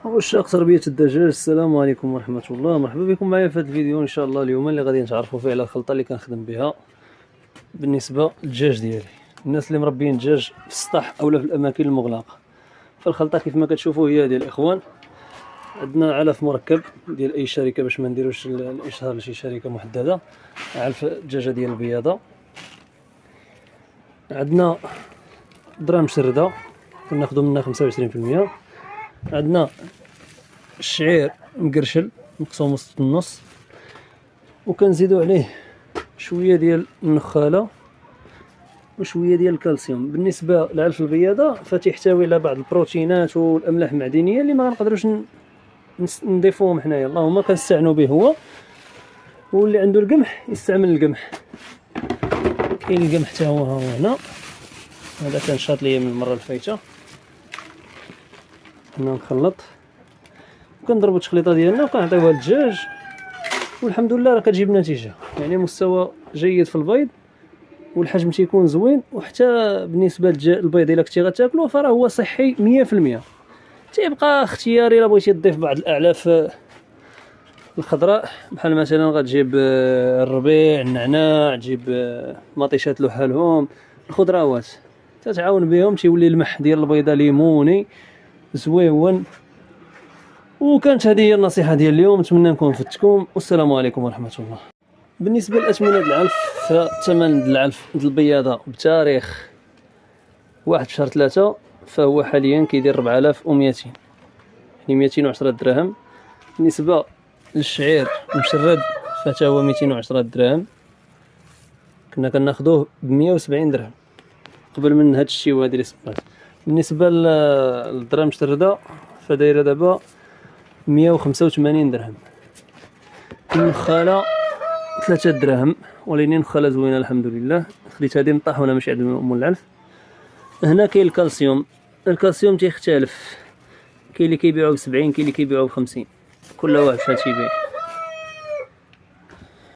عشاق تربية الدجاج، السلام عليكم ورحمة الله. مرحبا بكم معايا في هذا الفيديو ان شاء الله. اليوم اللي غادي نتعرفوا فيه على الخلطة اللي كنخدم بها بالنسبة للدجاج ديالي، الناس اللي مربيين الدجاج في السطح اولا في الاماكن المغلقة. فالخلطة كيف ما كتشوفوا هي ديال الاخوان. عندنا علف مركب ديال اي شركة باش ما نديروش الاشهار لشي شركة محددة. علف الدجاجة ديال البياضة، عندنا ذرة مشردة كناخدو منها 25%، عندنا الشعير مقرشل مقسوم وسط النص، وكنزيدو عليه شويه ديال النخاله وشويه ديال الكالسيوم. بالنسبه لعلف البياضه فتحتوي على بعض البروتينات والاملاح المعدنيه اللي ما غنقدروش نضيفوهم حنايا، اللهم كنستعنوا به هو. واللي عنده القمح يستعمل القمح، كاين القمح حتى هو هنا. هذا كان شاط ليا من المره الفايته. هنا نخلط وكنضربوا التخليطه ديالنا وكنعطيوها للدجاج، والحمد لله راه كتجيب نتيجه، يعني مستوى جيد في البيض والحجم تيكون زوين. وحتى بالنسبه للبيض الا كنتي غتاكلوه فراه هو صحي 100%. تيبقى اختياري الا بغيتي تضيف بعض الاعلاف الخضراء، بحال مثلا غتجيب الربيع، النعناع، تجيب مطيشات لحالهم، الخضروات تتعاون بهم تيولي المح ديال البيضه ليموني زويون. وكانت هذه هي النصيحه ديال اليوم، نتمنى نكون فدتكم، والسلام عليكم ورحمه الله. بالنسبه للاثمنه ديال العلف، فثمن العلف ديال البياضه بتاريخ 1/3 فهو حاليا كيدير 4200، يعني 210 دراهم. بالنسبه للشعير مشرد فتا هو 210 دراهم، كنا كناخذوه ب 170 درهم قبل من هاد الشيوه هادي اللي سبقات. بالنسبه للدرهم مشرده فدايره دابا 185 درهم. النخاله 3 دراهم، ولكن نخاله زوينه الحمد لله. خديت هذه من الطاحونه ماشي عند ام العلف. هنا كاين الكالسيوم تيختلف، كاين اللي كيبيعوه ب70، كاين اللي كيبيعوه ب50، كل واحد فاش تيبيع.